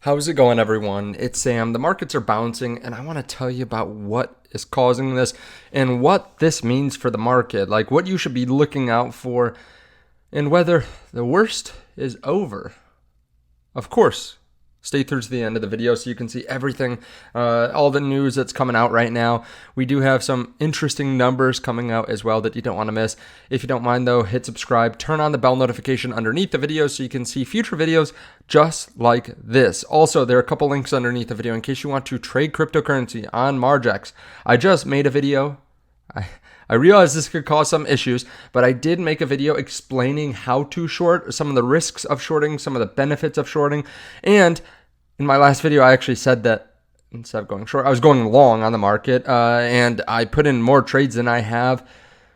How's it going, everyone? It's Sam. The markets are bouncing, and I want to tell you about what is causing this and what this means for the market, like what you should be looking out for and whether the worst is over. Of course, stay through to the end of the video so you can see everything, all the news that's coming out right now. We do have some interesting numbers coming out as well that you don't want to miss. If you don't mind, though, hit subscribe, turn on the bell notification underneath the video so you can see future videos just like this. Also, there are a couple links underneath the video in case you want to trade cryptocurrency on Marx. I just made a video. I realize this could cause some issues, but I did make a video explaining how to short, some of the risks of shorting, some of the benefits of shorting. And in my last video, I actually said that instead of going short, I was going long on the market. And I put in more trades than I have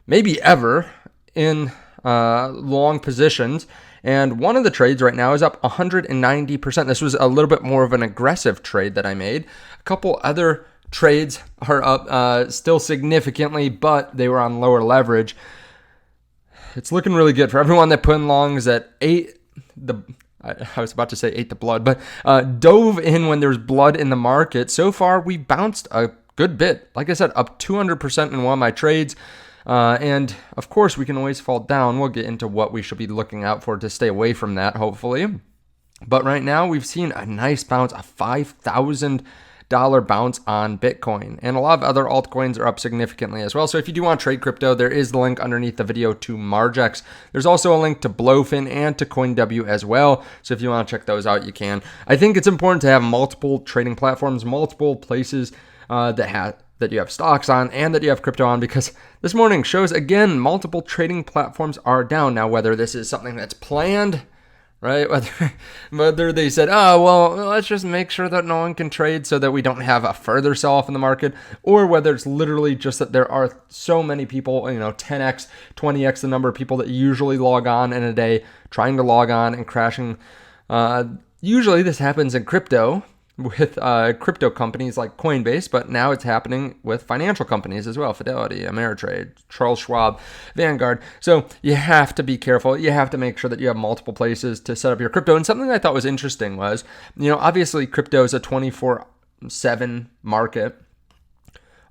maybe ever in long positions. And one of the trades right now is up 190%. This was a little bit more of an aggressive trade that I made. A couple other trades are up still significantly, but they were on lower leverage. It's looking really good for everyone that put in longs that I was about to say ate the blood, but dove in when there's blood in the market. So far, we bounced a good bit. Like I said, up 200% in one of my trades. And of course, we can always fall down. We'll get into what we should be looking out for to stay away from that, hopefully. But right now, we've seen a nice bounce, a $5,000 bounce on Bitcoin, and a lot of other altcoins are up significantly as well. So if you do want to trade crypto, there is the link underneath the video to Marx. There's also a link to Blowfin and to CoinW as well. So if you want to check those out, you can. I think it's important to have multiple trading platforms, multiple places that you have stocks on and that you have crypto on, because this morning shows again multiple trading platforms are down. Now, whether this is something that's planned, right? Whether they said, oh, well, let's just make sure that no one can trade so that we don't have a further sell-off in the market, or whether it's literally just that there are so many people, 10x, 20x the number of people that usually log on in a day, trying to log on and crashing. Usually this happens in crypto with crypto companies like Coinbase, but now it's happening with financial companies as well: Fidelity, Ameritrade, Charles Schwab, Vanguard. So you have to be careful. You have to make sure that you have multiple places to set up your crypto. And something I thought was interesting was, obviously crypto is a 24/7 market.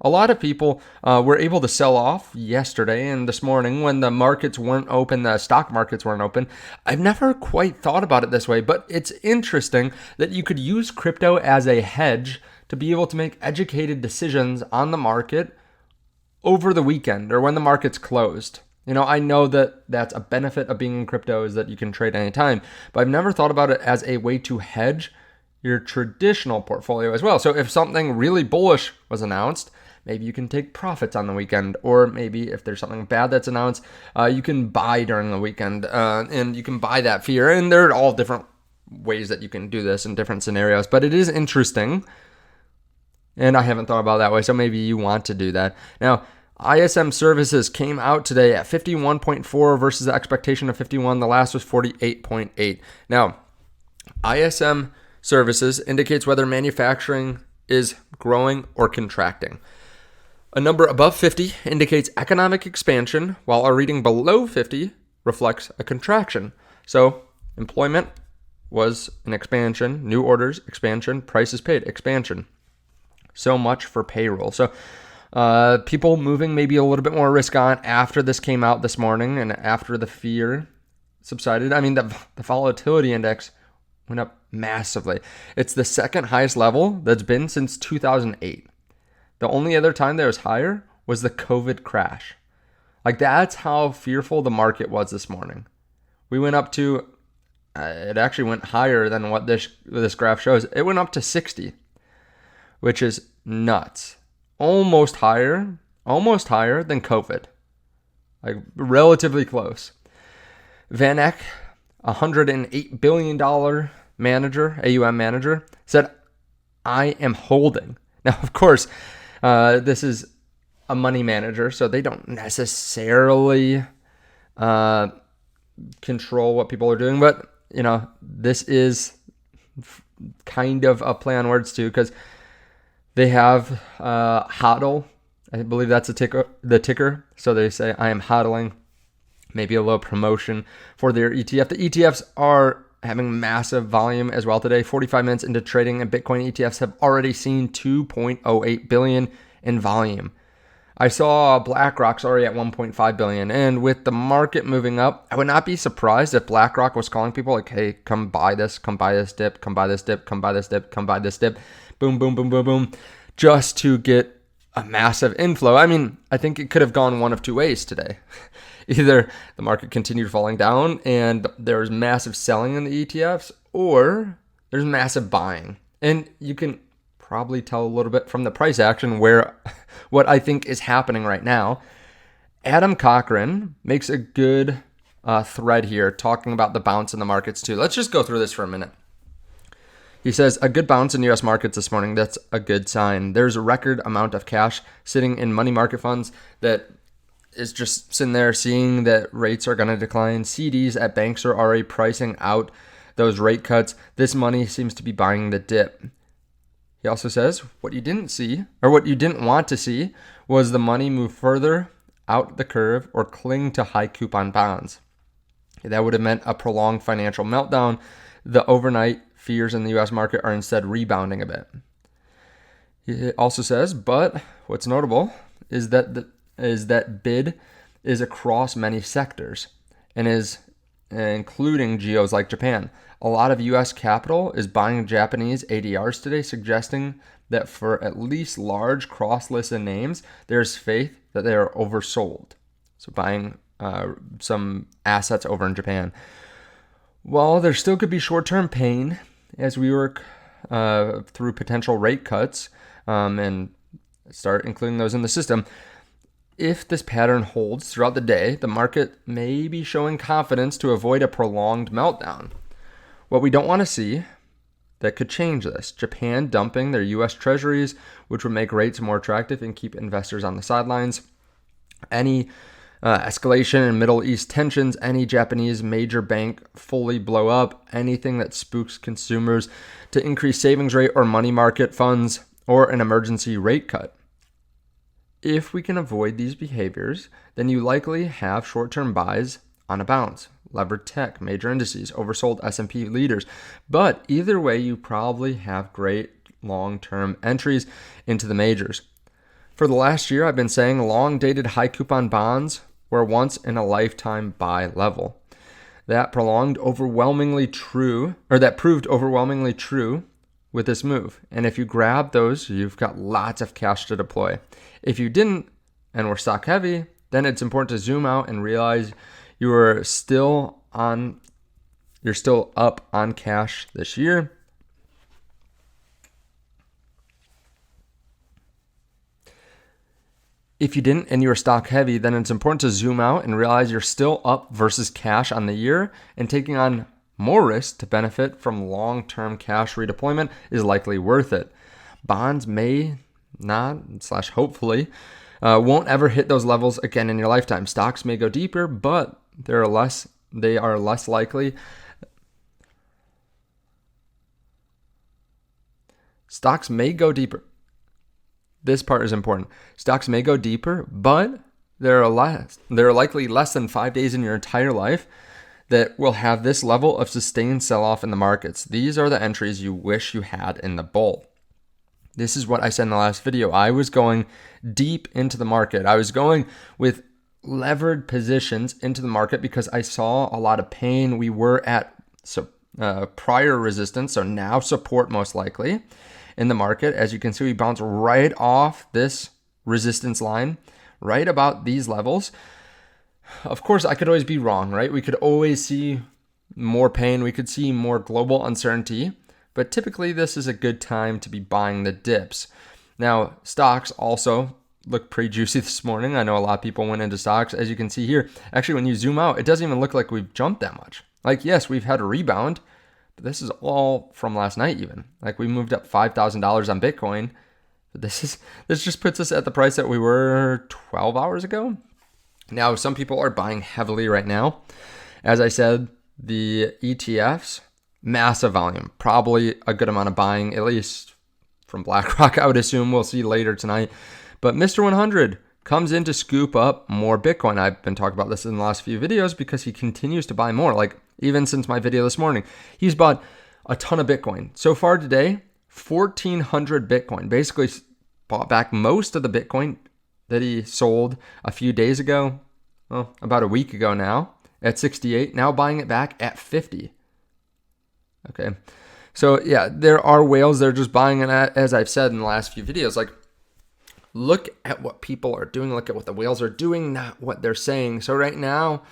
A lot of people were able to sell off yesterday and this morning when the markets weren't open, the stock markets weren't open. I've never quite thought about it this way, but it's interesting that you could use crypto as a hedge to be able to make educated decisions on the market over the weekend or when the market's closed. I know that that's a benefit of being in crypto, is that you can trade anytime, but I've never thought about it as a way to hedge your traditional portfolio as well. So if something really bullish was announced, maybe you can take profits on the weekend, or maybe if there's something bad that's announced, you can buy during the weekend, and you can buy that fear. And there are all different ways that you can do this in different scenarios, but it is interesting, and I haven't thought about it that way, so maybe you want to do that. Now, ISM Services came out today at 51.4 versus the expectation of 51. The last was 48.8. Now, ISM Services indicates whether manufacturing is growing or contracting. A number above 50 indicates economic expansion, while a reading below 50 reflects a contraction. So employment was an expansion, new orders, expansion, prices paid, expansion. So much for payroll. So people moving maybe a little bit more risk on after this came out this morning and after the fear subsided. I mean, the Volatility Index went up massively. It's the second highest level that's been since 2008. The only other time that was higher was the COVID crash. Like, that's how fearful the market was this morning. We went up to, it actually went higher than what this graph shows. It went up to 60, which is nuts. Almost higher than COVID. Like, relatively close. Van Eck, $108 billion manager, AUM manager, said, I am holding. Now, of course, this is a money manager, so they don't necessarily control what people are doing. But, this is kind of a play on words too, because they have HODL. I believe that's the ticker. So they say, I am HODLing. Maybe a little promotion for their ETF. The ETFs are having massive volume as well today. 45 minutes into trading, and Bitcoin ETFs have already seen 2.08 billion in volume. I saw BlackRock's already at 1.5 billion, and with the market moving up, I would not be surprised if BlackRock was calling people like, hey, come buy this dip, come buy this dip, come buy this dip, come buy this dip, boom, boom, boom, boom, boom, just to get a massive inflow. I mean, I think it could have gone one of two ways today. Either the market continued falling down and there's massive selling in the ETFs, or there's massive buying. And you can probably tell a little bit from the price action where what I think is happening right now. Adam Cochran makes a good thread here talking about the bounce in the markets too. Let's just go through this for a minute. He says, a good bounce in U.S. markets this morning, that's a good sign. There's a record amount of cash sitting in money market funds that is just sitting there seeing that rates are going to decline. CDs at banks are already pricing out those rate cuts. This money seems to be buying the dip. He also says, what you didn't see, or what you didn't want to see, was the money move further out the curve or cling to high coupon bonds. That would have meant a prolonged financial meltdown. The overnight fears in the U.S. market are instead rebounding a bit. He also says, but what's notable is that bid is across many sectors and is including geos like Japan. A lot of U.S. capital is buying Japanese ADRs today, suggesting that for at least large cross-listed names, there's faith that they are oversold. So buying some assets over in Japan. Well, there still could be short-term pain as we work through potential rate cuts and start including those in the system. If this pattern holds throughout the day, the market may be showing confidence to avoid a prolonged meltdown. What we don't want to see that could change this: Japan dumping their U.S. treasuries, which would make rates more attractive and keep investors on the sidelines. Any escalation in Middle East tensions, any Japanese major bank fully blow up, anything that spooks consumers to increase savings rate or money market funds, or an emergency rate cut. If we can avoid these behaviors, then you likely have short-term buys on a bounce. Levered tech, major indices, oversold S&P leaders. But either way, you probably have great long-term entries into the majors. For the last year, I've been saying long-dated high-coupon bonds were once in a lifetime buy level. That proved overwhelmingly true with this move. And if you grab those, you've got lots of cash to deploy. If you didn't and were stock heavy, then it's important to zoom out and realize you're still up on cash this year. If you didn't and you were stock heavy, then it's important to zoom out and realize you're still up versus cash on the year, and taking on more risk to benefit from long-term cash redeployment is likely worth it. Bonds may not, hopefully, won't ever hit those levels again in your lifetime. Stocks may go deeper, but they are less likely. Stocks may go deeper. This part is important. Stocks may go deeper, but there are likely less than 5 days in your entire life that will have this level of sustained sell-off in the markets. These are the entries you wish you had in the bull. This is what I said in the last video. I was going deep into the market. I was going with levered positions into the market because I saw a lot of pain. We were at prior resistance, so now support most likely in the market. As you can see, we bounced right off this resistance line, right about these levels. Of course, I could always be wrong, right? We could always see more pain. We could see more global uncertainty, but typically this is a good time to be buying the dips. Now, stocks also look pretty juicy this morning. I know a lot of people went into stocks. As you can see here, actually, when you zoom out, it doesn't even look like we've jumped that much. Like, yes, we've had a rebound, but this is all from last night even. Like, we moved up $5,000 on Bitcoin. But this just puts us at the price that we were 12 hours ago. Now, some people are buying heavily right now. As I said, the ETFs, massive volume, probably a good amount of buying, at least from BlackRock, I would assume. We'll see later tonight. But Mr. 100 comes in to scoop up more Bitcoin. I've been talking about this in the last few videos because he continues to buy more. Like, even since my video this morning. He's bought a ton of Bitcoin. So far today, 1,400 Bitcoin. Basically bought back most of the Bitcoin that he sold a few days ago, well, about a week ago now, at 68, now buying it back at 50. Okay. So yeah, there are whales that are just buying it at, as I've said in the last few videos, like look at what people are doing, look at what the whales are doing, not what they're saying. So right now,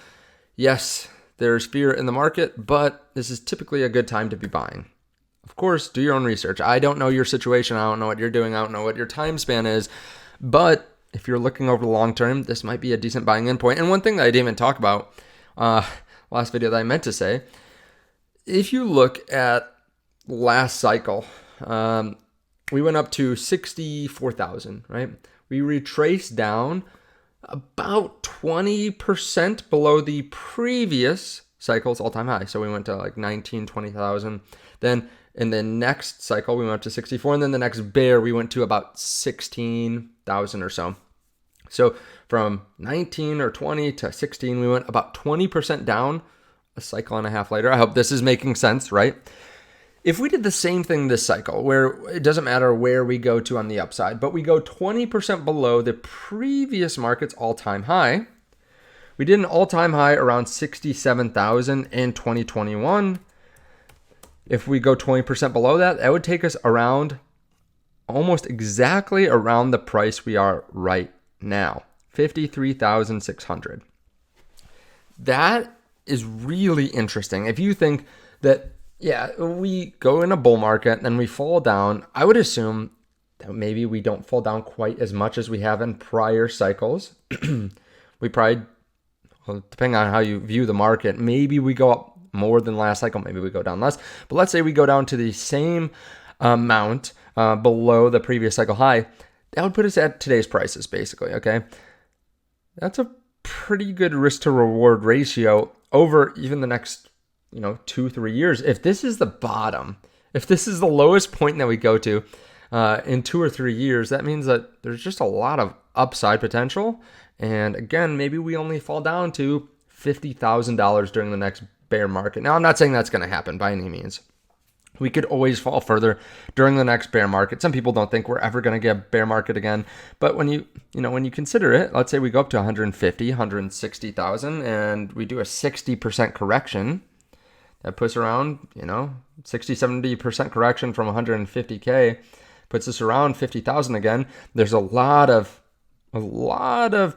yes, there's fear in the market, but this is typically a good time to be buying. Of course, do your own research. I don't know your situation. I don't know what you're doing. I don't know what your time span is, but if you're looking over the long term, this might be a decent buying in point. And one thing that I didn't even talk about, last video that I meant to say, if you look at last cycle, we went up to 64,000, right? We retraced down about 20% below the previous cycle's all-time high. So we went to like 19, 20,000. Then in the next cycle, we went up to 64. And then the next bear, we went to about 16,000 or so. So from 19 or 20 to 16, we went about 20% down a cycle and a half later. I hope this is making sense, right? If we did the same thing this cycle, where it doesn't matter where we go to on the upside, but we go 20% below the previous market's all-time high, we did an all-time high around 67,000 in 2021. If we go 20% below that, that would take us around almost exactly around the price we are right now, 53,600. That is really interesting. If you think that, yeah, we go in a bull market and then we fall down, I would assume that maybe we don't fall down quite as much as we have in prior cycles. We probably, well, depending on how you view the market, maybe we go up more than last cycle, maybe we go down less. But let's say we go down to the same amount below the previous cycle high. That would put us at today's prices, basically, okay? That's a pretty good risk to reward ratio over even the next 2-3 years. If this is the bottom, if this is the lowest point that we go to in 2 or 3 years, that means that there's just a lot of upside potential. And again, maybe we only fall down to $50,000 during the next bear market. Now, I'm not saying that's going to happen by any means. We could always fall further during the next bear market. Some people don't think we're ever going to get a bear market again. But when you consider it, let's say we go up to 150, 160,000 and we do a 60% correction. That puts around, 60, 70% correction from 150K, puts us around 50,000 again. There's a lot of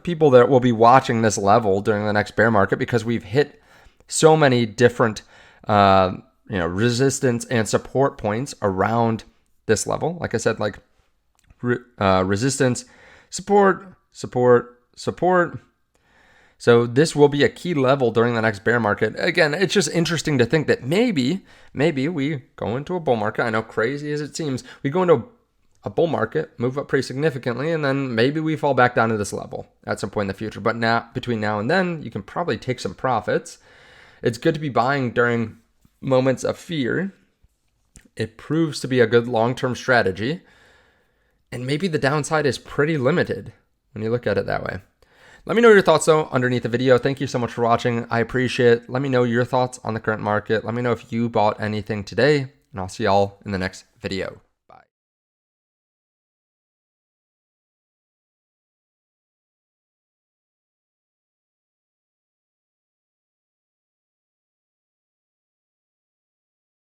people that will be watching this level during the next bear market because we've hit so many different, resistance and support points around this level. Like I said, like resistance, support. So this will be a key level during the next bear market. Again, it's just interesting to think that maybe we go into a bull market. I know, crazy as it seems, we go into a bull market, move up pretty significantly, and then maybe we fall back down to this level at some point in the future. But now, between now and then, you can probably take some profits. It's good to be buying during moments of fear. It proves to be a good long-term strategy. And maybe the downside is pretty limited when you look at it that way. Let me know your thoughts, though, underneath the video. Thank you so much for watching. I appreciate it. Let me know your thoughts on the current market. Let me know if you bought anything today, and I'll see y'all in the next video.